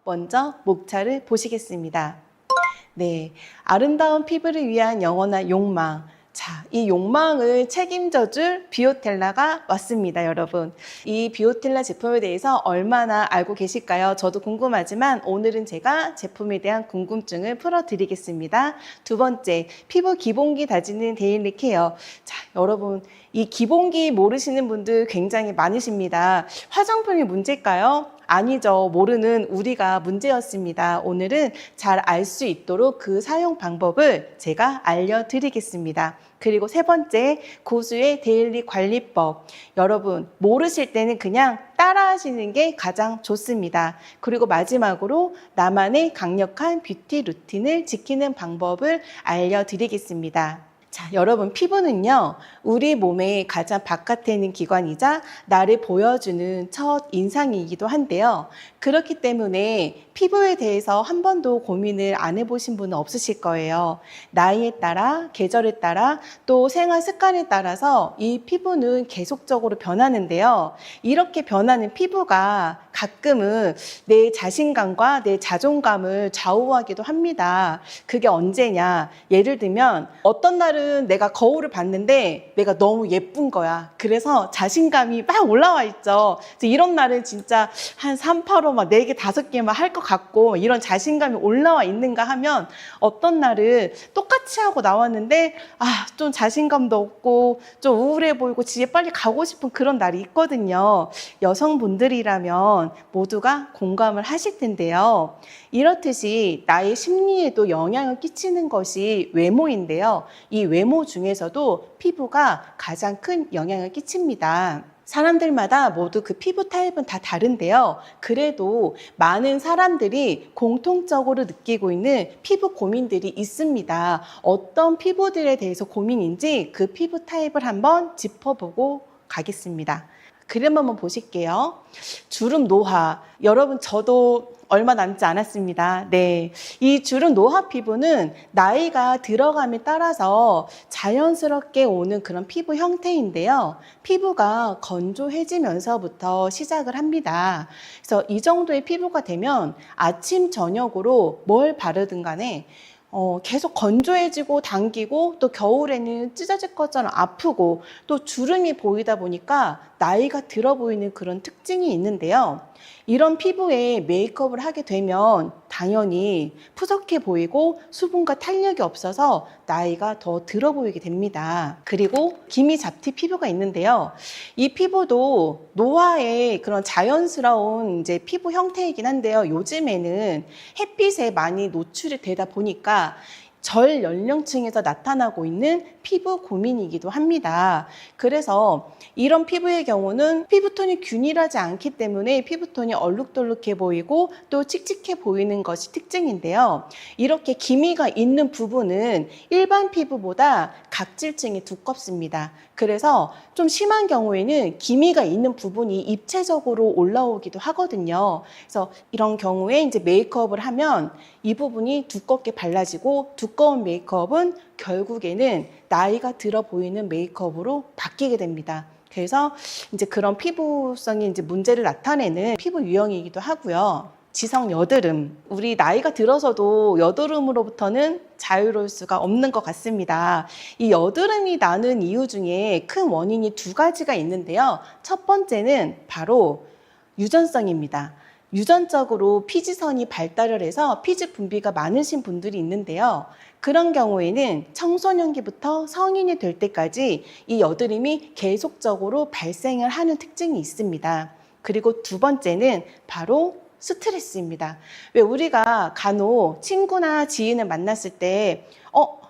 먼저 목차를 보시겠습니다. 네, 아름다운 피부를 위한 영원한 욕망. 자, 이 욕망을 책임져줄 비오텔라가 왔습니다, 여러분. 이 비오텔라 제품에 대해서 얼마나 알고 계실까요? 저도 궁금하지만 오늘은 제가 제품에 대한 궁금증을 풀어드리겠습니다. 두 번째, 피부 기본기 다지는 데일리 케어. 자, 여러분, 이 기본기 모르시는 분들 굉장히 많으십니다. 화장품이 문제일까요? 아니죠. 모르는 우리가 문제였습니다. 오늘은 잘 알 수 있도록 그 사용 방법을 제가 알려드리겠습니다. 그리고 세 번째, 고수의 데일리 관리법. 여러분, 모르실 때는 그냥 따라하시는 게 가장 좋습니다. 그리고 마지막으로 나만의 강력한 뷰티 루틴을 지키는 방법을 알려드리겠습니다. 자, 여러분, 피부는요, 우리 몸의 가장 바깥에 있는 기관이자 나를 보여주는 첫 인상이기도 한데요. 그렇기 때문에 피부에 대해서 한 번도 고민을 안 해보신 분은 없으실 거예요. 나이에 따라, 계절에 따라, 또 생활 습관에 따라서 이 피부는 계속적으로 변하는데요. 이렇게 변하는 피부가 가끔은 내 자신감과 내 자존감을 좌우하기도 합니다. 그게 언제냐? 예를 들면 어떤 날은 내가 거울을 봤는데 내가 너무 예쁜 거야. 그래서 자신감이 막 올라와 있죠. 이런 날은 진짜 한 3, 8호 막 4개, 5개 막 할 것 같고 이런 자신감이 올라와 있는가 하면 어떤 날은 똑같이 하고 나왔는데 좀 자신감도 없고 좀 우울해 보이고 집에 빨리 가고 싶은 그런 날이 있거든요. 여성분들이라면 모두가 공감을 하실 텐데요. 이렇듯이 나의 심리에도 영향을 끼치는 것이 외모인데요. 이 외모 중에서도 피부가 가장 큰 영향을 끼칩니다. 사람들마다 모두 그 피부 타입은 다 다른데요. 그래도 많은 사람들이 공통적으로 느끼고 있는 피부 고민들이 있습니다. 어떤 피부들에 대해서 고민인지 그 피부 타입을 한번 짚어보고 가겠습니다. 그림 한번 보실게요. 주름 노화. 여러분, 저도 얼마 남지 않았습니다. 네, 이 주름 노화 피부는 나이가 들어감에 따라서 자연스럽게 오는 그런 피부 형태인데요. 피부가 건조해지면서부터 시작을 합니다. 그래서 이 정도의 피부가 되면 아침, 저녁으로 뭘 바르든 간에 계속 건조해지고 당기고 또 겨울에는 찢어질 것처럼 아프고 또 주름이 보이다 보니까 나이가 들어 보이는 그런 특징이 있는데요. 이런 피부에 메이크업을 하게 되면 당연히 푸석해 보이고 수분과 탄력이 없어서 나이가 더 들어 보이게 됩니다. 그리고 기미 잡티 피부가 있는데요. 이 피부도 노화의 그런 자연스러운 이제 피부 형태이긴 한데요. 요즘에는 햇빛에 많이 노출이 되다 보니까 절 연령층에서 나타나고 있는 피부 고민이기도 합니다. 그래서 이런 피부의 경우는 피부톤이 균일하지 않기 때문에 피부톤이 얼룩덜룩해 보이고 또 칙칙해 보이는 것이 특징인데요. 이렇게 기미가 있는 부분은 일반 피부보다 각질층이 두껍습니다. 그래서 좀 심한 경우에는 기미가 있는 부분이 입체적으로 올라오기도 하거든요. 그래서 이런 경우에 이제 메이크업을 하면 이 부분이 두껍게 발라지고 두꺼운 메이크업은 결국에는 나이가 들어 보이는 메이크업으로 바뀌게 됩니다. 그래서 이제 그런 피부성이 이제 문제를 나타내는 피부 유형이기도 하고요. 지성 여드름. 우리 나이가 들어서도 여드름으로부터는 자유로울 수가 없는 것 같습니다. 이 여드름이 나는 이유 중에 큰 원인이 두 가지가 있는데요. 첫 번째는 바로 유전성입니다. 유전적으로 피지선이 발달을 해서 피지 분비가 많으신 분들이 있는데요. 그런 경우에는 청소년기부터 성인이 될 때까지 이 여드름이 계속적으로 발생을 하는 특징이 있습니다. 그리고 두 번째는 바로 스트레스입니다. 왜 우리가 간혹 친구나 지인을 만났을 때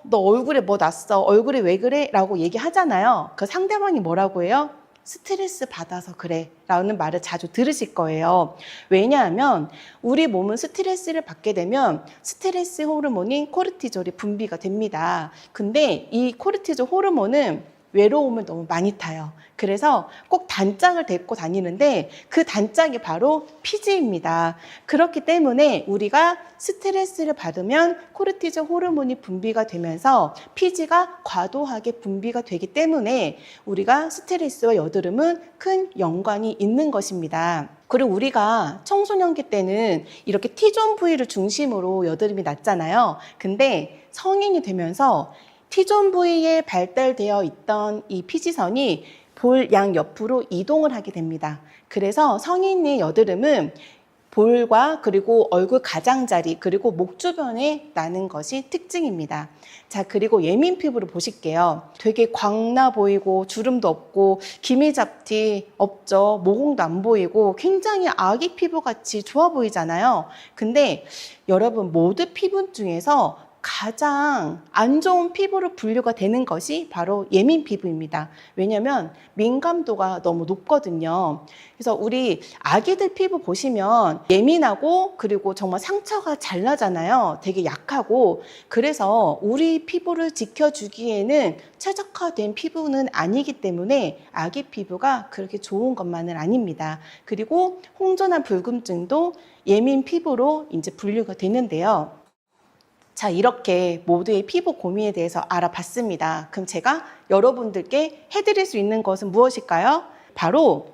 너 얼굴에 뭐 났어? 얼굴이 왜 그래? 라고 얘기하잖아요. 그 상대방이 뭐라고 해요? 스트레스 받아서 그래 라는 말을 자주 들으실 거예요. 왜냐하면 우리 몸은 스트레스를 받게 되면 스트레스 호르몬인 코르티졸이 분비가 됩니다. 근데 이 코르티졸 호르몬은 외로움을 너무 많이 타요. 그래서 꼭 단짝을 데리고 다니는데 그 단짝이 바로 피지입니다. 그렇기 때문에 우리가 스트레스를 받으면 코르티졸 호르몬이 분비가 되면서 피지가 과도하게 분비가 되기 때문에 우리가 스트레스와 여드름은 큰 연관이 있는 것입니다. 그리고 우리가 청소년기 때는 이렇게 T존 부위를 중심으로 여드름이 났잖아요. 근데 성인이 되면서 T존 부위에 발달되어 있던 이 피지선이 볼 양 옆으로 이동을 하게 됩니다. 그래서 성인의 여드름은 볼과 그리고 얼굴 가장자리 그리고 목 주변에 나는 것이 특징입니다. 자, 그리고 예민 피부를 보실게요. 되게 광나 보이고 주름도 없고 기미잡티 없죠. 모공도 안 보이고 굉장히 아기 피부같이 좋아 보이잖아요. 근데 여러분 모두 피부 중에서 가장 안 좋은 피부로 분류가 되는 것이 바로 예민 피부입니다. 왜냐하면 민감도가 너무 높거든요. 그래서 우리 아기들 피부 보시면 예민하고 그리고 정말 상처가 잘 나잖아요. 되게 약하고. 그래서 우리 피부를 지켜주기에는 최적화된 피부는 아니기 때문에 아기 피부가 그렇게 좋은 것만은 아닙니다. 그리고 홍조나 불금증도 예민 피부로 이제 분류가 되는데요. 자, 이렇게 모두의 피부 고민에 대해서 알아봤습니다. 그럼 제가 여러분들께 해드릴 수 있는 것은 무엇일까요? 바로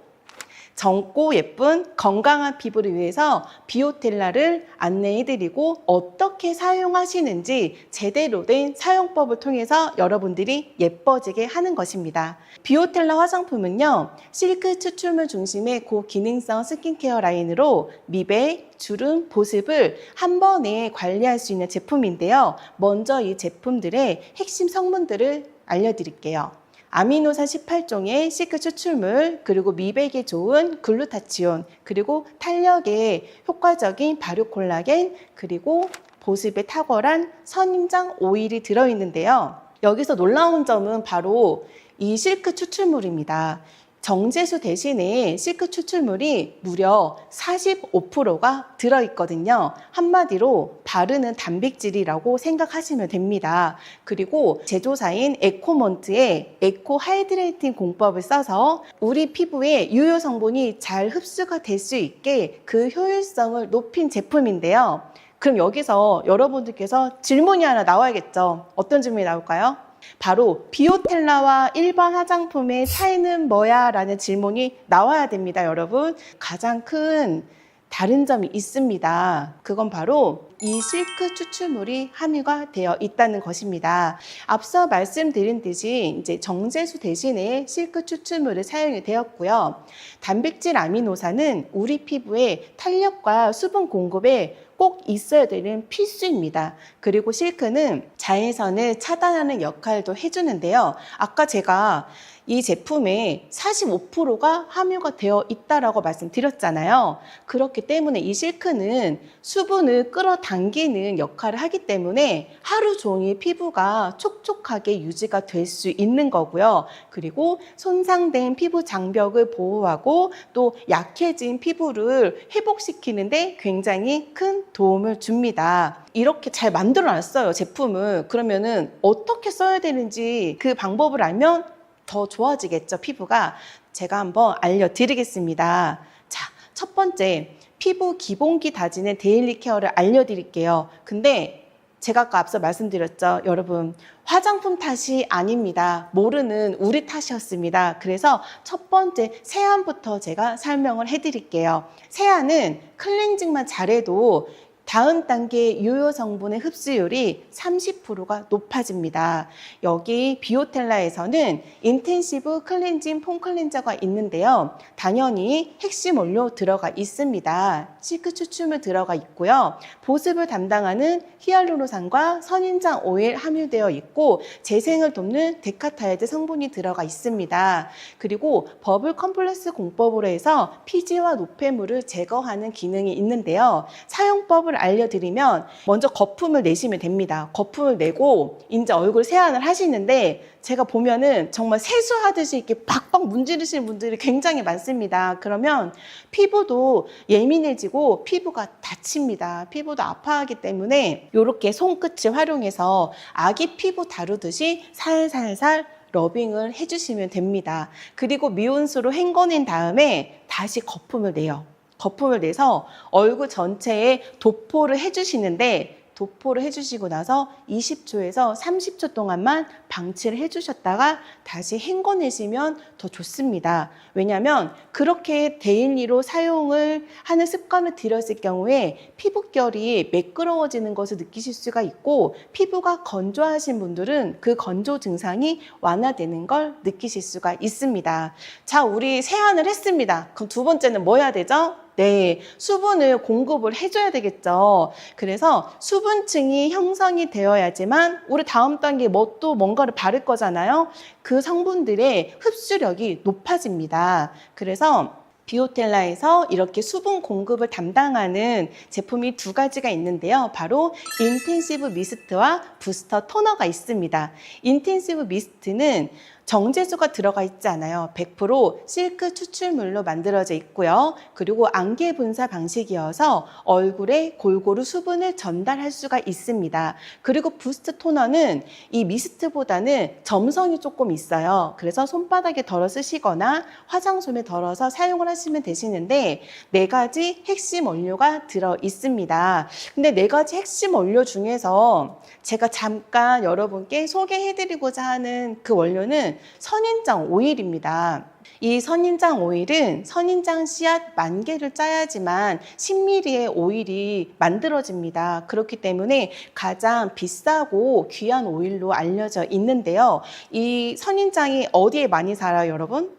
젊고 예쁜 건강한 피부를 위해서 비오텔라를 안내해드리고 어떻게 사용하시는지 제대로 된 사용법을 통해서 여러분들이 예뻐지게 하는 것입니다. 비오텔라 화장품은요, 실크 추출물 중심의 고기능성 스킨케어 라인으로 미백, 주름, 보습을 한 번에 관리할 수 있는 제품인데요. 먼저 이 제품들의 핵심 성분들을 알려드릴게요. 아미노산 18종의 실크 추출물, 그리고 미백에 좋은 글루타치온, 그리고 탄력에 효과적인 발효 콜라겐, 그리고 보습에 탁월한 선인장 오일이 들어있는데요. 여기서 놀라운 점은 바로 이 실크 추출물입니다. 정제수 대신에 실크 추출물이 무려 45%가 들어있거든요. 한마디로 바르는 단백질이라고 생각하시면 됩니다. 그리고 제조사인 에코몬트의 에코 하이드레이팅 공법을 써서 우리 피부에 유효 성분이 잘 흡수가 될 수 있게 그 효율성을 높인 제품인데요. 그럼 여기서 여러분들께서 질문이 하나 나와야겠죠. 어떤 질문이 나올까요? 바로 비오텔라와 일반 화장품의 차이는 뭐야? 라는 질문이 나와야 됩니다, 여러분. 가장 큰 다른 점이 있습니다. 그건 바로 이 실크 추출물이 함유가 되어 있다는 것입니다. 앞서 말씀드린 듯이 이제 정제수 대신에 실크 추출물을 사용이 되었고요. 단백질 아미노산은 우리 피부의 탄력과 수분 공급에 꼭 있어야 되는 필수입니다. 그리고 실크는 자외선을 차단하는 역할도 해주는데요. 아까 제가 이 제품에 45%가 함유가 되어 있다라고 말씀드렸잖아요. 그렇기 때문에 이 실크는 수분을 끌어당기는 역할을 하기 때문에 하루 종일 피부가 촉촉하게 유지가 될 수 있는 거고요. 그리고 손상된 피부 장벽을 보호하고 또 약해진 피부를 회복시키는데 굉장히 큰 도움을 줍니다. 이렇게 잘 만들어 놨어요, 제품을. 그러면은 어떻게 써야 되는지 그 방법을 알면 더 좋아지겠죠, 피부가. 제가 한번 알려드리겠습니다. 자, 첫 번째, 피부 기본기 다지는 데일리 케어를 알려드릴게요. 근데 제가 아까 앞서 말씀드렸죠, 여러분. 화장품 탓이 아닙니다. 모르는 우리 탓이었습니다. 그래서 첫 번째 세안부터 제가 설명을 해드릴게요. 세안은 클렌징만 잘해도 다음 단계 유효 성분의 흡수율이 30%가 높아집니다. 여기 비오텔라에서는 인텐시브 클렌징 폼 클렌저가 있는데요. 당연히 핵심 원료 들어가 있습니다. 실크 추출물 들어가 있고요. 보습을 담당하는 히알루론산과 선인장 오일 함유되어 있고 재생을 돕는 데카타이드 성분이 들어가 있습니다. 그리고 버블 컴플렉스 공법으로 해서 피지와 노폐물을 제거하는 기능이 있는데요. 사용법을 알려드리면 먼저 거품을 내시면 됩니다. 거품을 내고 이제 얼굴 세안을 하시는데 제가 보면은 정말 세수하듯이 이렇게 박박 문지르시는 분들이 굉장히 많습니다. 그러면 피부도 예민해지고 피부가 다칩니다. 피부도 아파하기 때문에 이렇게 손끝을 활용해서 아기 피부 다루듯이 살살살 러빙을 해주시면 됩니다. 그리고 미온수로 헹궈낸 다음에 다시 거품을 내요. 거품을 내서 얼굴 전체에 도포를 해주시는데 도포를 해주시고 나서 20초에서 30초 동안만 방치를 해주셨다가 다시 헹궈내시면 더 좋습니다. 왜냐하면 그렇게 데일리로 사용을 하는 습관을 들였을 경우에 피부결이 매끄러워지는 것을 느끼실 수가 있고 피부가 건조하신 분들은 그 건조 증상이 완화되는 걸 느끼실 수가 있습니다. 자, 우리 세안을 했습니다. 그럼 두 번째는 뭐 해야 되죠? 네, 수분을 공급을 해줘야 되겠죠. 그래서 수분층이 형성이 되어야지만 우리 다음 단계 뭐 또 뭔가를 바를 거잖아요. 그 성분들의 흡수력이 높아집니다. 그래서 비오텔라에서 이렇게 수분 공급을 담당하는 제품이 두 가지가 있는데요. 바로 인텐시브 미스트와 부스터 토너가 있습니다. 인텐시브 미스트는 정제수가 들어가 있지 않아요. 100% 실크 추출물로 만들어져 있고요. 그리고 안개 분사 방식이어서 얼굴에 골고루 수분을 전달할 수가 있습니다. 그리고 부스트 토너는 이 미스트보다는 점성이 조금 있어요. 그래서 손바닥에 덜어 쓰시거나 화장솜에 덜어서 사용을 하시면 되시는데 4가지 핵심 원료가 들어 있습니다. 근데 4가지 핵심 원료 중에서 제가 잠깐 여러분께 소개해드리고자 하는 그 원료는 선인장 오일입니다. 이 선인장 오일은 선인장 씨앗 10,000개를 짜야지만 10ml의 오일이 만들어집니다. 그렇기 때문에 가장 비싸고 귀한 오일로 알려져 있는데요. 이 선인장이 어디에 많이 살아요, 여러분?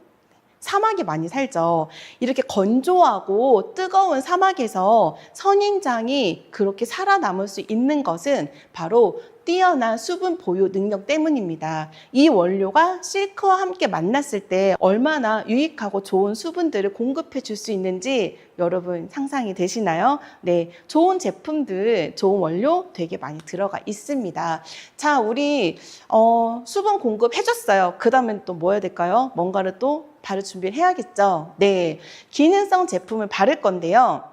사막에 많이 살죠. 이렇게 건조하고 뜨거운 사막에서 선인장이 그렇게 살아남을 수 있는 것은 바로 뛰어난 수분 보유 능력 때문입니다. 이 원료가 실크와 함께 만났을 때 얼마나 유익하고 좋은 수분들을 공급해 줄 수 있는지 여러분 상상이 되시나요? 네, 좋은 제품들, 좋은 원료 되게 많이 들어가 있습니다. 자, 우리 수분 공급해 줬어요. 그 다음엔 또 뭐 해야 될까요? 뭔가를 또 바를 준비를 해야겠죠. 네, 기능성 제품을 바를 건데요.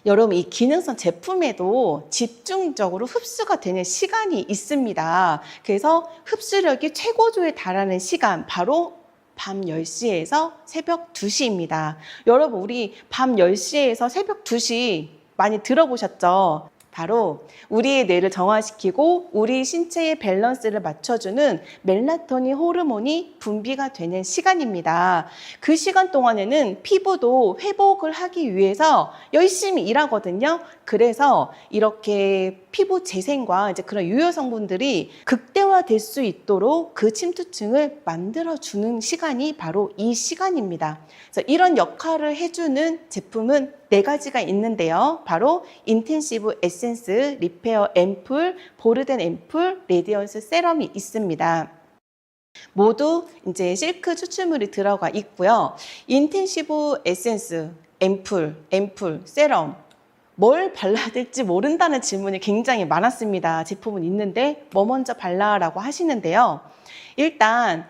여러분, 이 기능성 제품에도 집중적으로 흡수가 되는 시간이 있습니다. 그래서 흡수력이 최고조에 달하는 시간, 바로 밤 10시에서 새벽 2시입니다. 여러분, 우리 밤 10시에서 새벽 2시 많이 들어보셨죠? 바로 우리의 뇌를 정화시키고 우리 신체의 밸런스를 맞춰주는 멜라토닌 호르몬이 분비가 되는 시간입니다. 그 시간 동안에는 피부도 회복을 하기 위해서 열심히 일하거든요. 그래서 이렇게 피부 재생과 이제 그런 유효 성분들이 극대화될 수 있도록 그 침투층을 만들어주는 시간이 바로 이 시간입니다. 그래서 이런 역할을 해주는 제품은 4가지가 있는데요. 바로 인텐시브 에센스, 리페어 앰플, 보르덴 앰플, 레디언스 세럼이 있습니다. 모두 이제 실크 추출물이 들어가 있고요. 인텐시브 에센스, 앰플, 세럼, 뭘 발라야 될지 모른다는 질문이 굉장히 많았습니다. 제품은 있는데 뭐 먼저 발라라고 하시는데요. 일단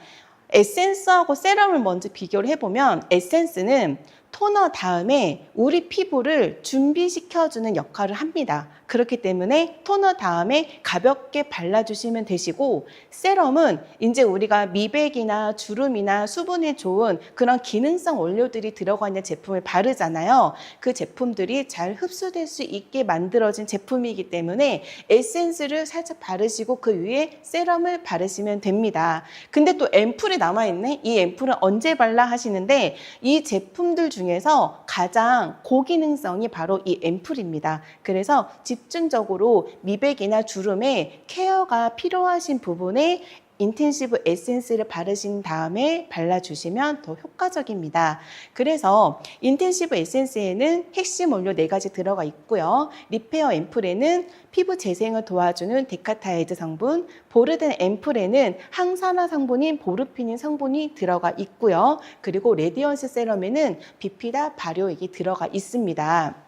에센스하고 세럼을 먼저 비교를 해보면 에센스는 토너 다음에 우리 피부를 준비시켜주는 역할을 합니다. 그렇기 때문에 토너 다음에 가볍게 발라주시면 되시고 세럼은 이제 우리가 미백이나 주름이나 수분에 좋은 그런 기능성 원료들이 들어가 있는 제품을 바르잖아요. 그 제품들이 잘 흡수될 수 있게 만들어진 제품이기 때문에 에센스를 살짝 바르시고 그 위에 세럼을 바르시면 됩니다. 근데 또 앰플이 남아있네? 이 앰플은 언제 발라 하시는데 이 제품들 중에서 가장 고기능성이 바로 이 앰플입니다. 그래서 집중적으로 미백이나 주름에 케어가 필요하신 부분에 인텐시브 에센스를 바르신 다음에 발라주시면 더 효과적입니다. 그래서 인텐시브 에센스에는 핵심 원료 4가지 들어가 있고요. 리페어 앰플에는 피부 재생을 도와주는 데카타이드 성분, 보르덴 앰플에는 항산화 성분인 보르피닌 성분이 들어가 있고요. 그리고 레디언스 세럼에는 비피다 발효액이 들어가 있습니다.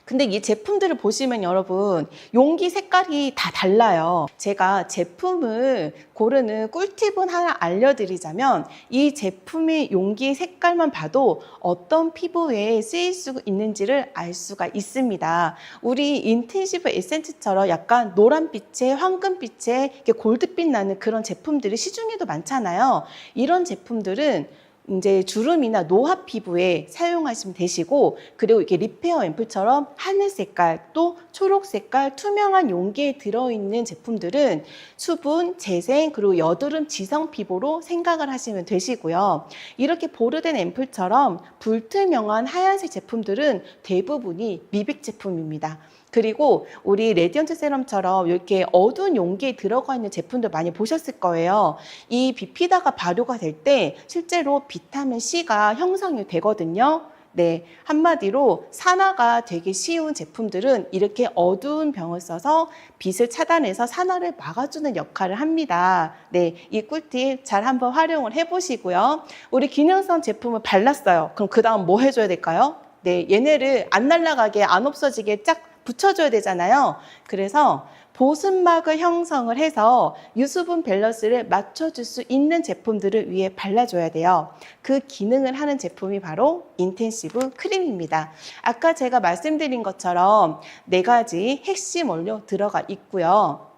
근데 이 제품들을 보시면 여러분 용기 색깔이 다 달라요. 제가 제품을 고르는 꿀팁은 하나 알려드리자면 이 제품의 용기 색깔만 봐도 어떤 피부에 쓰일 수 있는지를 알 수가 있습니다. 우리 인텐시브 에센스처럼 약간 노란빛에 황금빛에 골드빛 나는 그런 제품들이 시중에도 많잖아요. 이런 제품들은 이제 주름이나 노화 피부에 사용하시면 되시고, 그리고 이게 리페어 앰플처럼 하늘 색깔 또 초록 색깔 투명한 용기에 들어있는 제품들은 수분, 재생, 그리고 여드름 지성 피부로 생각을 하시면 되시고요. 이렇게 보르덴 앰플처럼 불투명한 하얀색 제품들은 대부분이 미백 제품입니다. 그리고 우리 레디언트 세럼처럼 이렇게 어두운 용기에 들어가 있는 제품들 많이 보셨을 거예요. 이 비피다가 발효가 될 때 실제로 비타민 C가 형성이 되거든요. 네, 한마디로 산화가 되기 쉬운 제품들은 이렇게 어두운 병을 써서 빛을 차단해서 산화를 막아주는 역할을 합니다. 네, 이 꿀팁 잘 한번 활용을 해보시고요. 우리 기능성 제품을 발랐어요. 그럼 그 다음 뭐 해줘야 될까요? 네, 얘네를 안 날아가게, 안 없어지게 쫙 붙여줘야 되잖아요. 그래서 보습막을 형성을 해서 유수분 밸런스를 맞춰줄 수 있는 제품들을 위에 발라줘야 돼요. 그 기능을 하는 제품이 바로 인텐시브 크림입니다. 아까 제가 말씀드린 것처럼 4가지 핵심 원료 들어가 있고요.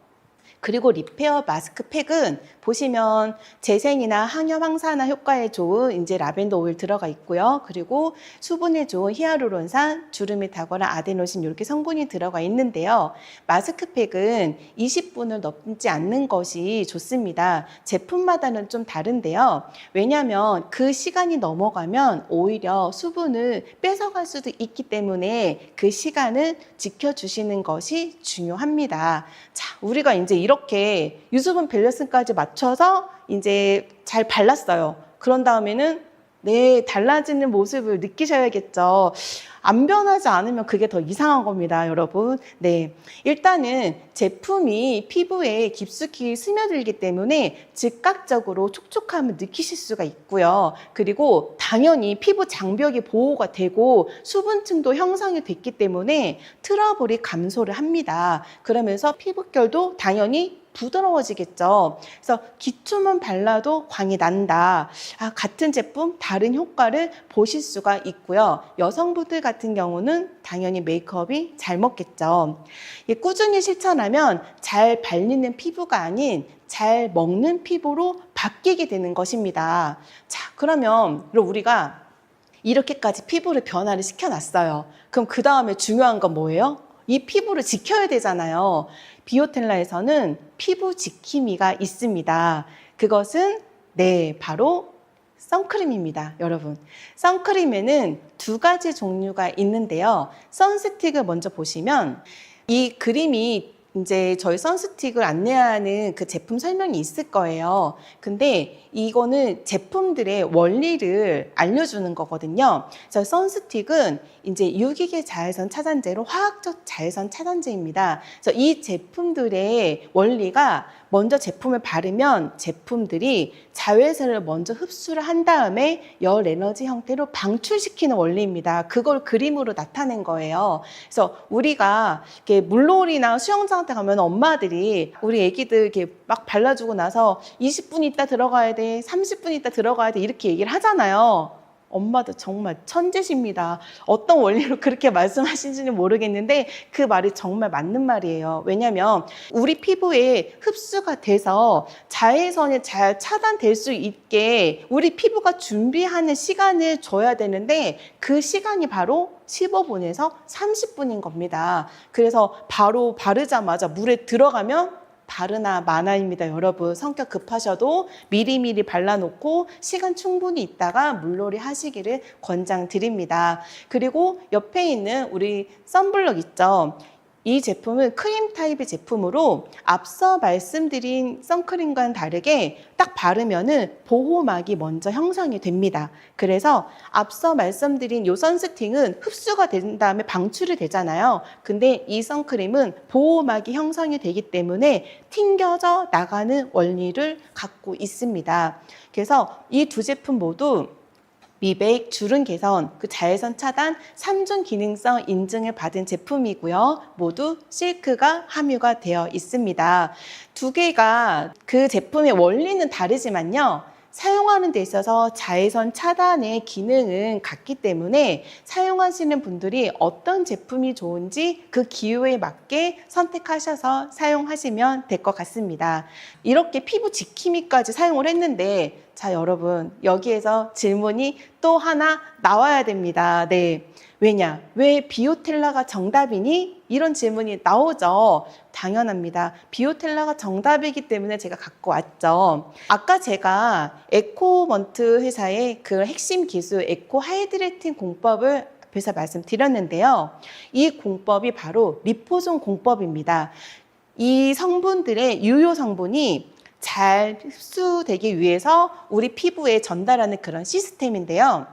그리고 리페어 마스크팩은 보시면 재생이나 항염 항산화 효과에 좋은 이제 라벤더 오일 들어가 있고요. 그리고 수분에 좋은 히알루론산, 주름이 타거나 아데노신 이렇게 성분이 들어가 있는데요. 마스크팩은 20분을 넘지 않는 것이 좋습니다. 제품마다는 좀 다른데요. 왜냐하면 그 시간이 넘어가면 오히려 수분을 뺏어갈 수도 있기 때문에 그 시간을 지켜주시는 것이 중요합니다. 자, 우리가 이제 이렇게 유수분 밸런스까지 맞춰서 이제 잘 발랐어요. 그런 다음에는 네, 달라지는 모습을 느끼셔야겠죠. 안 변하지 않으면 그게 더 이상한 겁니다, 여러분. 네, 일단은 제품이 피부에 깊숙이 스며들기 때문에 즉각적으로 촉촉함을 느끼실 수가 있고요. 그리고 당연히 피부 장벽이 보호가 되고 수분층도 형성이 됐기 때문에 트러블이 감소를 합니다. 그러면서 피부결도 당연히 부드러워지겠죠. 그래서 기초만 발라도 광이 난다. 같은 제품 다른 효과를 보실 수가 있고요. 여성분들 같은 경우는 당연히 메이크업이 잘 먹겠죠. 꾸준히 실천하면 잘 발리는 피부가 아닌 잘 먹는 피부로 바뀌게 되는 것입니다. 자, 그러면 우리가 이렇게까지 피부를 변화를 시켜놨어요. 그럼 그 다음에 중요한 건 뭐예요? 이 피부를 지켜야 되잖아요. 비오텔라에서는 피부 지킴이가 있습니다. 그것은 바로 선크림입니다, 여러분. 선크림에는 2가지 종류가 있는데요. 선스틱을 먼저 보시면 이 그림이 이제 저희 선스틱을 안내하는 그 제품 설명이 있을 거예요. 근데 이거는 제품들의 원리를 알려주는 거거든요. 그래서 선스틱은 이제 유기계 자외선 차단제로 화학적 자외선 차단제입니다. 그래서 이 제품들의 원리가 먼저 제품을 바르면 제품들이 자외선을 먼저 흡수를 한 다음에 열 에너지 형태로 방출시키는 원리입니다. 그걸 그림으로 나타낸 거예요. 그래서 우리가 이렇게 물놀이나 수영장 때 가면 엄마들이 우리 애기들 이렇게 막 발라주고 나서 20분 있다 들어가야 돼, 30분 있다 들어가야 돼 이렇게 얘기를 하잖아요. 엄마도 정말 천재십니다. 어떤 원리로 그렇게 말씀하신지는 모르겠는데 그 말이 정말 맞는 말이에요. 왜냐하면 우리 피부에 흡수가 돼서 자외선이 잘 차단될 수 있게 우리 피부가 준비하는 시간을 줘야 되는데 그 시간이 바로 15분에서 30분인 겁니다. 그래서 바로 바르자마자 물에 들어가면 바르나 마나입니다, 여러분. 성격 급하셔도 미리미리 발라놓고 시간 충분히 있다가 물놀이 하시기를 권장드립니다. 그리고 옆에 있는 우리 선블럭 있죠? 이 제품은 크림 타입의 제품으로 앞서 말씀드린 선크림과는 다르게 딱 바르면은 보호막이 먼저 형성이 됩니다. 그래서 앞서 말씀드린 이 선스틱은 흡수가 된 다음에 방출이 되잖아요. 근데 이 선크림은 보호막이 형성이 되기 때문에 튕겨져 나가는 원리를 갖고 있습니다. 그래서 이 2제품 모두 미백, 주름 개선, 그 자외선 차단 3중 기능성 인증을 받은 제품이고요. 모두 실크가 함유가 되어 있습니다. 두 개가 그 제품의 원리는 다르지만요. 사용하는 데 있어서 자외선 차단의 기능은 같기 때문에 사용하시는 분들이 어떤 제품이 좋은지 그 기호에 맞게 선택하셔서 사용하시면 될 것 같습니다. 이렇게 피부 지킴이까지 사용을 했는데 자, 여러분, 여기에서 질문이 또 하나 나와야 됩니다. 네. 왜냐? 왜 비오텔라가 정답이니? 이런 질문이 나오죠. 당연합니다. 비오텔라가 정답이기 때문에 제가 갖고 왔죠. 아까 제가 에코먼트 회사의 그 핵심 기술 에코 하이드레이팅 공법을 앞에서 말씀드렸는데요. 이 공법이 바로 리포존 공법입니다. 이 성분들의 유효 성분이 잘 흡수되기 위해서 우리 피부에 전달하는 그런 시스템인데요.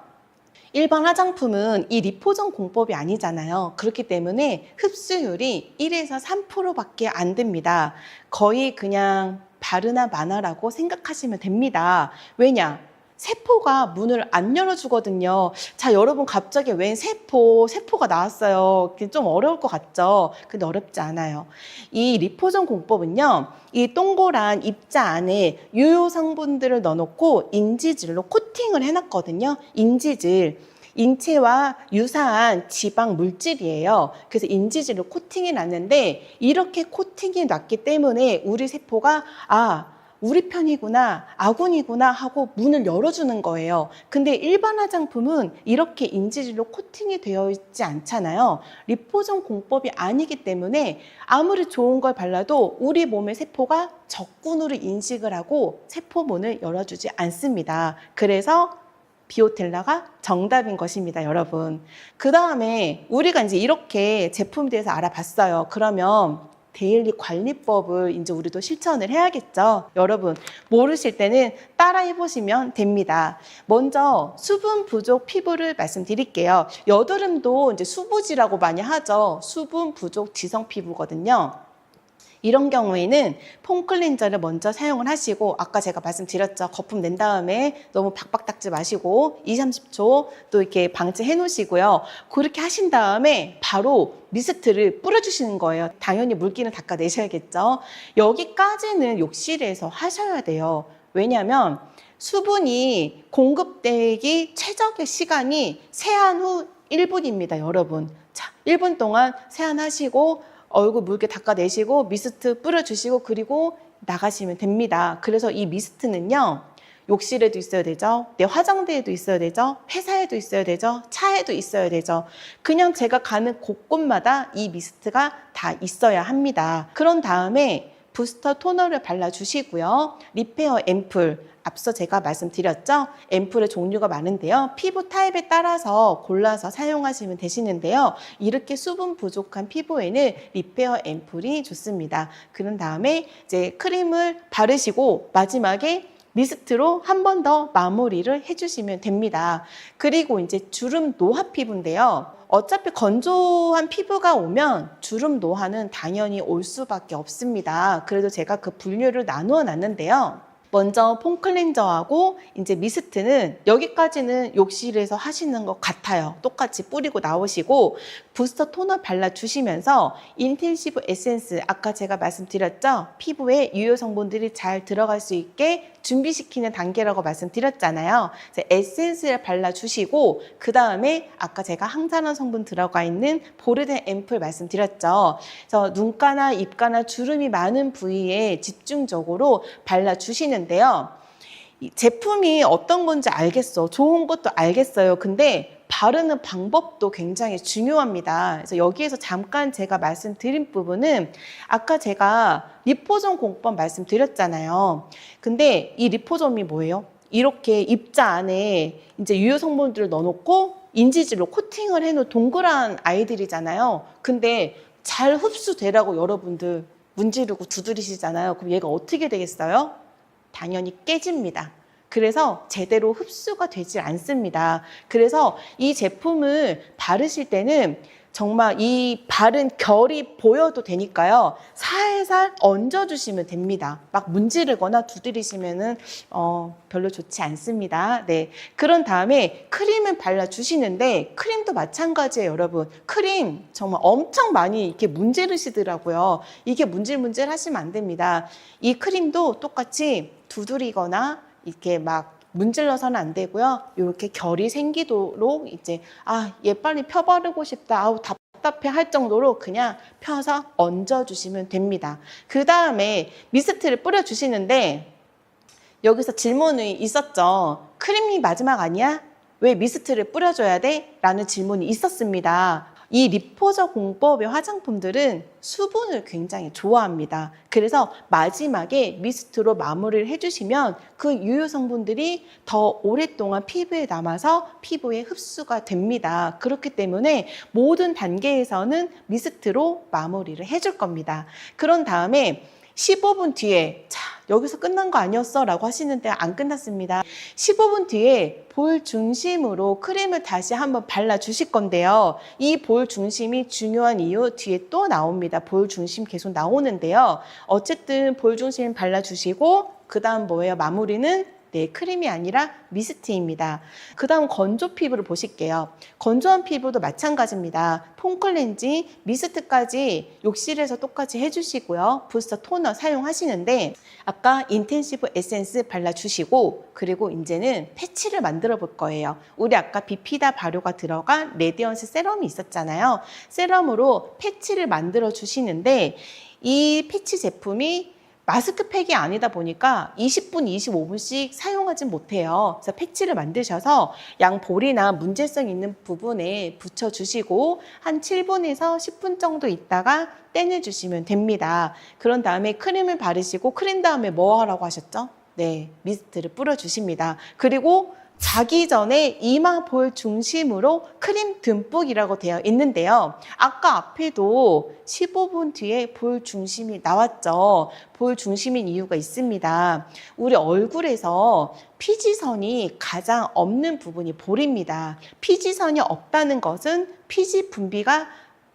일반 화장품은 이 리포존 공법이 아니잖아요. 그렇기 때문에 흡수율이 1에서 3%밖에 안 됩니다. 거의 그냥 바르나 마나라고 생각하시면 됩니다. 왜냐? 세포가 문을 안 열어주거든요. 자, 여러분 갑자기 웬 세포가 나왔어요. 좀 어려울 것 같죠? 근데 어렵지 않아요. 이 리포존 공법은요. 이 동그란 입자 안에 유효 성분들을 넣어놓고 인지질로 코팅을 해놨거든요. 인지질. 인체와 유사한 지방 물질이에요. 그래서 인지질로 코팅이 났는데 이렇게 코팅이 났기 때문에 우리 세포가 우리 편이구나, 아군이구나 하고 문을 열어주는 거예요. 근데 일반 화장품은 이렇게 인지질로 코팅이 되어 있지 않잖아요. 리포존 공법이 아니기 때문에 아무리 좋은 걸 발라도 우리 몸의 세포가 적군으로 인식을 하고 세포 문을 열어주지 않습니다. 그래서 비오텔라가 정답인 것입니다, 여러분. 그 다음에 우리가 이제 이렇게 제품에 대해서 알아봤어요. 그러면 데일리 관리법을 이제 우리도 실천을 해야겠죠. 여러분, 모르실 때는 따라해 보시면 됩니다. 먼저 수분 부족 피부를 말씀드릴게요. 여드름도 이제 수부지라고 많이 하죠. 수분 부족 지성 피부거든요. 이런 경우에는 폼 클렌저를 먼저 사용을 하시고 아까 제가 말씀드렸죠. 거품 낸 다음에 너무 박박 닦지 마시고 20-30초 또 이렇게 방치해 놓으시고요. 그렇게 하신 다음에 바로 미스트를 뿌려주시는 거예요. 당연히 물기는 닦아내셔야겠죠. 여기까지는 욕실에서 하셔야 돼요. 왜냐하면 수분이 공급되기 최적의 시간이 세안 후 1분입니다. 여러분. 자, 1분 동안 세안하시고 얼굴 묽게 닦아내시고 미스트 뿌려주시고 그리고 나가시면 됩니다. 그래서 이 미스트는요. 욕실에도 있어야 되죠. 내 화장대에도 있어야 되죠. 회사에도 있어야 되죠. 차에도 있어야 되죠. 그냥 제가 가는 곳곳마다 이 미스트가 다 있어야 합니다. 그런 다음에 부스터 토너를 발라주시고요. 리페어 앰플. 앞서 제가 말씀드렸죠? 앰플의 종류가 많은데요. 피부 타입에 따라서 골라서 사용하시면 되시는데요. 이렇게 수분 부족한 피부에는 리페어 앰플이 좋습니다. 그런 다음에 이제 크림을 바르시고 마지막에 미스트로 한 번 더 마무리를 해주시면 됩니다. 그리고 이제 주름 노화 피부인데요. 어차피 건조한 피부가 오면 주름 노화는 당연히 올 수밖에 없습니다. 그래도 제가 그 분류를 나누어 놨는데요. 먼저 폼 클렌저하고 이제 미스트는 여기까지는 욕실에서 하시는 것 같아요. 똑같이 뿌리고 나오시고 부스터 토너 발라주시면서 인텐시브 에센스 아까 제가 말씀드렸죠? 피부에 유효 성분들이 잘 들어갈 수 있게 준비시키는 단계라고 말씀드렸잖아요. 에센스를 발라주시고 그 다음에 아까 제가 항산화 성분 들어가 있는 보르덴 앰플 말씀드렸죠. 그래서 눈가나 입가나 주름이 많은 부위에 집중적으로 발라주시는데요. 이 제품이 어떤 건지 알겠어. 좋은 것도 알겠어요. 근데 바르는 방법도 굉장히 중요합니다. 그래서 여기에서 잠깐 제가 말씀드린 부분은 아까 제가 리포존 공법 말씀드렸잖아요. 근데 이 리포존이 뭐예요? 이렇게 입자 안에 이제 유효 성분들을 넣어놓고 인지질로 코팅을 해놓은 동그란 아이들이잖아요. 근데 잘 흡수되라고 여러분들 문지르고 두드리시잖아요. 그럼 얘가 어떻게 되겠어요? 당연히 깨집니다. 그래서 제대로 흡수가 되지 않습니다. 그래서 이 제품을 바르실 때는 정말 이 바른 결이 보여도 되니까요. 살살 얹어주시면 됩니다. 막 문지르거나 두드리시면은 별로 좋지 않습니다. 네, 그런 다음에 크림을 발라주시는데 크림도 마찬가지예요, 여러분. 크림 정말 엄청 많이 이렇게 문지르시더라고요. 이게 문질문질 하시면 안 됩니다. 이 크림도 똑같이 두드리거나 이렇게 막 문질러서는 안 되고요. 이렇게 결이 생기도록 이제 얘 빨리 펴 바르고 싶다. 아우 답답해 할 정도로 그냥 펴서 얹어주시면 됩니다. 그 다음에 미스트를 뿌려주시는데 여기서 질문이 있었죠. 크림이 마지막 아니야? 왜 미스트를 뿌려줘야 돼? 라는 질문이 있었습니다. 이 리포저 공법의 화장품들은 수분을 굉장히 좋아합니다. 그래서 마지막에 미스트로 마무리를 해주시면 그 유효 성분들이 더 오랫동안 피부에 남아서 피부에 흡수가 됩니다. 그렇기 때문에 모든 단계에서는 미스트로 마무리를 해줄 겁니다. 그런 다음에 15분 뒤에 여기서 끝난 거 아니었어? 라고 하시는데 안 끝났습니다. 15분 뒤에 볼 중심으로 크림을 다시 한번 발라주실 건데요. 이 볼 중심이 중요한 이유 뒤에 또 나옵니다. 볼 중심 계속 나오는데요. 어쨌든 볼 중심 발라주시고 그 다음 뭐예요? 마무리는 네, 크림이 아니라 미스트입니다. 그 다음 건조 피부를 보실게요. 건조한 피부도 마찬가지입니다. 폼클렌징, 미스트까지 욕실에서 똑같이 해주시고요. 부스터 토너 사용하시는데 아까 인텐시브 에센스 발라주시고 그리고 이제는 패치를 만들어 볼 거예요. 우리 아까 비피다 발효가 들어간 레디언스 세럼이 있었잖아요. 세럼으로 패치를 만들어 주시는데 이 패치 제품이 마스크팩이 아니다 보니까 20분, 25분씩 사용하진 못해요. 그래서 패치를 만드셔서 양볼이나 문제성 있는 부분에 붙여주시고 한 7분에서 10분 정도 있다가 떼내주시면 됩니다. 그런 다음에 크림을 바르시고 크림 다음에 뭐 하라고 하셨죠? 네, 미스트를 뿌려주십니다. 그리고 자기 전에 이마 볼 중심으로 크림 듬뿍이라고 되어 있는데요. 아까 앞에도 15분 뒤에 볼 중심이 나왔죠. 볼 중심인 이유가 있습니다. 우리 얼굴에서 피지선이 가장 없는 부분이 볼입니다. 피지선이 없다는 것은 피지 분비가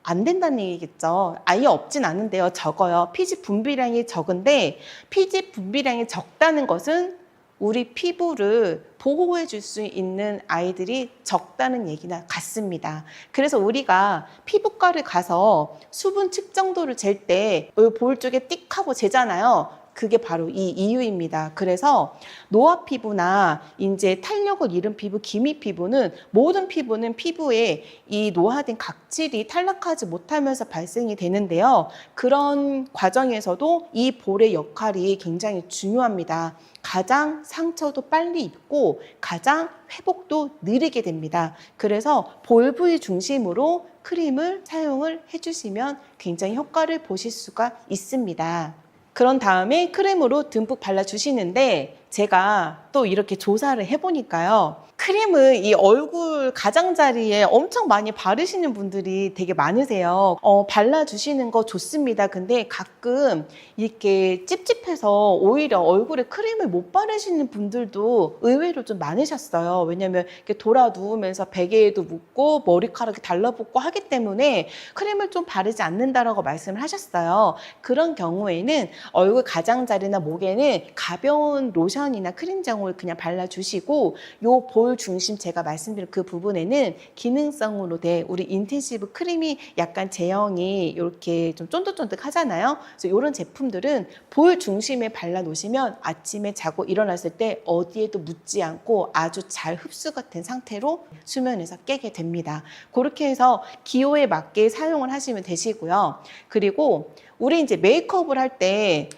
안 된다는 얘기겠죠. 아예 없진 않은데요. 적어요. 피지 분비량이 적은데 피지 분비량이 적다는 것은 우리 피부를 보호해 줄 수 있는 아이들이 적다는 얘기나 같습니다. 그래서 우리가 피부과를 가서 수분 측정도를 잴 때 볼 쪽에 띡 하고 재잖아요. 그게 바로 이 이유입니다. 그래서 노화 피부나 이제 탄력을 잃은 피부, 기미 피부는 모든 피부는 피부에 이 노화된 각질이 탈락하지 못하면서 발생이 되는데요. 그런 과정에서도 이 볼의 역할이 굉장히 중요합니다. 가장 상처도 빨리 입고 가장 회복도 느리게 됩니다. 그래서 볼 부위 중심으로 크림을 사용을 해주시면 굉장히 효과를 보실 수가 있습니다. 그런 다음에 크림으로 듬뿍 발라주시는데 제가 또 이렇게 조사를 해보니까요. 크림을 이 얼굴 가장자리에 엄청 많이 바르시는 분들이 되게 많으세요. 발라주시는 거 좋습니다. 근데 가끔 이렇게 찝찝해서 오히려 얼굴에 크림을 못 바르시는 분들도 의외로 좀 많으셨어요. 왜냐면 이렇게 돌아 누우면서 베개에도 묻고 머리카락이 달라붙고 하기 때문에 크림을 좀 바르지 않는다라고 말씀을 하셨어요. 그런 경우에는 얼굴 가장자리나 목에는 가벼운 로션이나 크림장을 그냥 발라주시고 요 볼 중심 제가 말씀드린 그 부분에는 기능성으로 된 우리 인텐시브 크림이 약간 제형이 이렇게 좀 쫀득쫀득 하잖아요. 그래서 이런 제품들은 볼 중심에 발라 놓으시면 아침에 자고 일어났을 때 어디에도 묻지 않고 아주 잘 흡수가 된 상태로 수면에서 깨게 됩니다. 그렇게 해서 기호에 맞게 사용을 하시면 되시고요. 그리고 우리 이제 메이크업을 할 때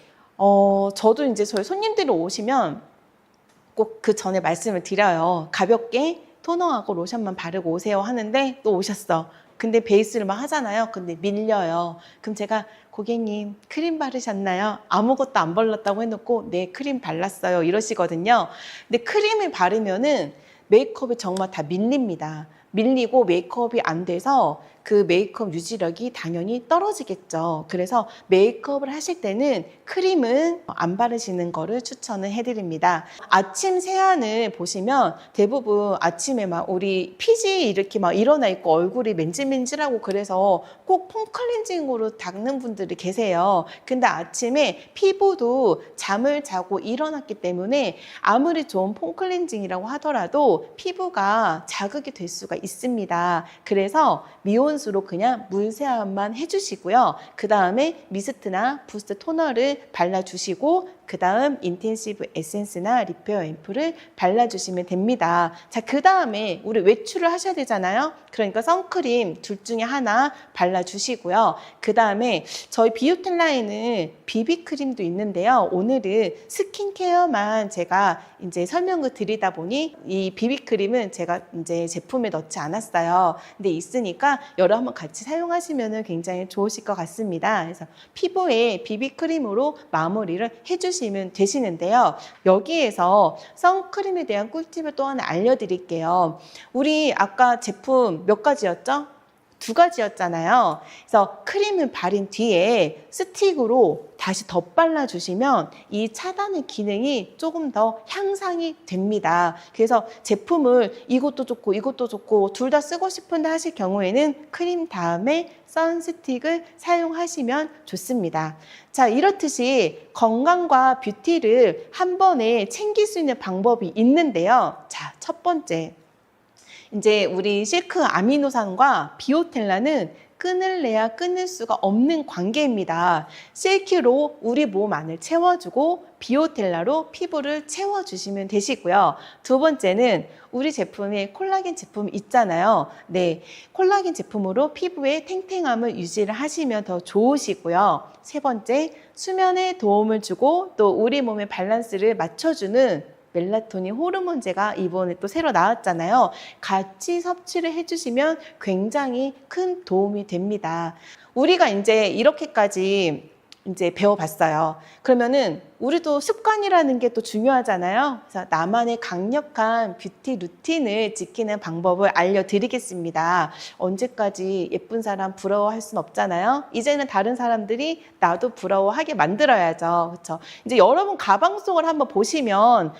저도 이제 저희 손님들이 오시면 꼭 그 전에 말씀을 드려요. 가볍게 토너하고 로션만 바르고 오세요 하는데 또 오셨어. 근데 베이스를 막 하잖아요. 근데 밀려요. 그럼 제가 고객님 크림 바르셨나요? 아무것도 안 발랐다고 해놓고 네 크림 발랐어요 이러시거든요. 근데 크림을 바르면은 메이크업이 정말 다 밀립니다. 밀리고 메이크업이 안 돼서 그 메이크업 유지력이 당연히 떨어지겠죠. 그래서 메이크업을 하실 때는 크림은 안 바르시는 거를 추천을 해드립니다. 아침 세안을 보시면 대부분 아침에 막 우리 피지 이렇게 막 일어나 있고 얼굴이 맨질맨질하고 그래서 꼭 폼클렌징으로 닦는 분들이 계세요. 근데 아침에 피부도 잠을 자고 일어났기 때문에 아무리 좋은 폼클렌징이라고 하더라도 피부가 자극이 될 수가 있습니다. 그래서 미온수로 그냥 물 세안만 해주시고요. 그 다음에 미스트나 부스트 토너를 발라주시고 그 다음 인텐시브 에센스나 리페어 앰플을 발라주시면 됩니다. 자, 그 다음에 우리 외출을 하셔야 되잖아요. 그러니까 선크림 둘 중에 하나 발라주시고요. 그 다음에 저희 비오텔라에는 비비크림도 있는데요. 오늘은 스킨케어만 제가 이제 설명을 드리다 보니 이 비비크림은 제가 이제 제품에 넣지 않았어요. 근데 있으니까 여러 한번 같이 사용하시면 굉장히 좋으실 것 같습니다. 그래서 피부에 비비크림으로 마무리를 해주시면 되시는데요. 여기에서 선크림에 대한 꿀팁을 또 하나 알려드릴게요. 우리 아까 제품 몇 가지였죠? 2가지였잖아요. 그래서 크림을 바른 뒤에 스틱으로 다시 덧발라 주시면 이 차단의 기능이 조금 더 향상이 됩니다. 그래서 제품을 이것도 좋고 둘 다 쓰고 싶은데 하실 경우에는 크림 다음에 선스틱을 사용하시면 좋습니다. 자, 이렇듯이 건강과 뷰티를 한 번에 챙길 수 있는 방법이 있는데요. 자, 첫 번째. 이제 우리 실크 아미노산과 비오텔라는 끊을래야 끊을 수가 없는 관계입니다. 실크로 우리 몸 안을 채워주고 비오텔라로 피부를 채워주시면 되시고요. 두 번째는 우리 제품에 콜라겐 제품 있잖아요. 네, 콜라겐 제품으로 피부의 탱탱함을 유지를 하시면 더 좋으시고요. 세 번째, 수면에 도움을 주고 또 우리 몸의 밸런스를 맞춰주는 멜라토닌 호르몬제가 이번에 또 새로 나왔잖아요. 같이 섭취를 해주시면 굉장히 큰 도움이 됩니다. 우리가 이제 이렇게까지 이제 배워봤어요. 그러면은 우리도 습관이라는 게 또 중요하잖아요. 그래서 나만의 강력한 뷰티 루틴을 지키는 방법을 알려드리겠습니다. 언제까지 예쁜 사람 부러워할 순 없잖아요. 이제는 다른 사람들이 나도 부러워하게 만들어야죠. 그렇죠? 이제 여러분 가방 속을 한번 보시면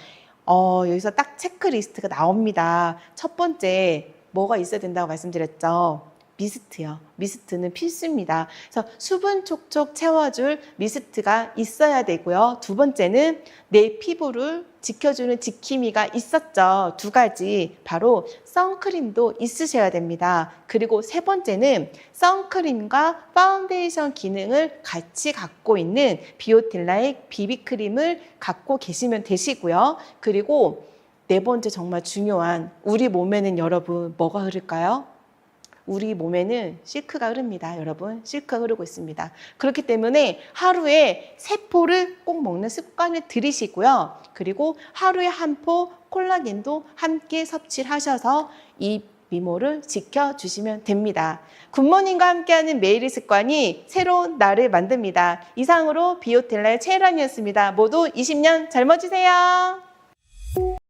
여기서 딱 체크리스트가 나옵니다. 첫 번째, 뭐가 있어야 된다고 말씀드렸죠? 미스트요. 미스트는 필수입니다. 그래서 수분 촉촉 채워줄 미스트가 있어야 되고요. 두 번째는 내 피부를 지켜주는 지킴이가 있었죠. 2가지. 바로 선크림도 있으셔야 됩니다. 그리고 세 번째는 선크림과 파운데이션 기능을 같이 갖고 있는 비오텔라의 비비크림을 갖고 계시면 되시고요. 그리고 네 번째 정말 중요한 우리 몸에는 여러분 뭐가 흐를까요? 우리 몸에는 실크가 흐릅니다. 여러분, 실크가 흐르고 있습니다. 그렇기 때문에 하루에 3포를 꼭 먹는 습관을 들이시고요. 그리고 하루에 1포 콜라겐도 함께 섭취를 하셔서 이 미모를 지켜주시면 됩니다. 굿모닝과 함께하는 매일의 습관이 새로운 나를 만듭니다. 이상으로 비오텔라의 최혜란이었습니다. 모두 20년 젊어지세요.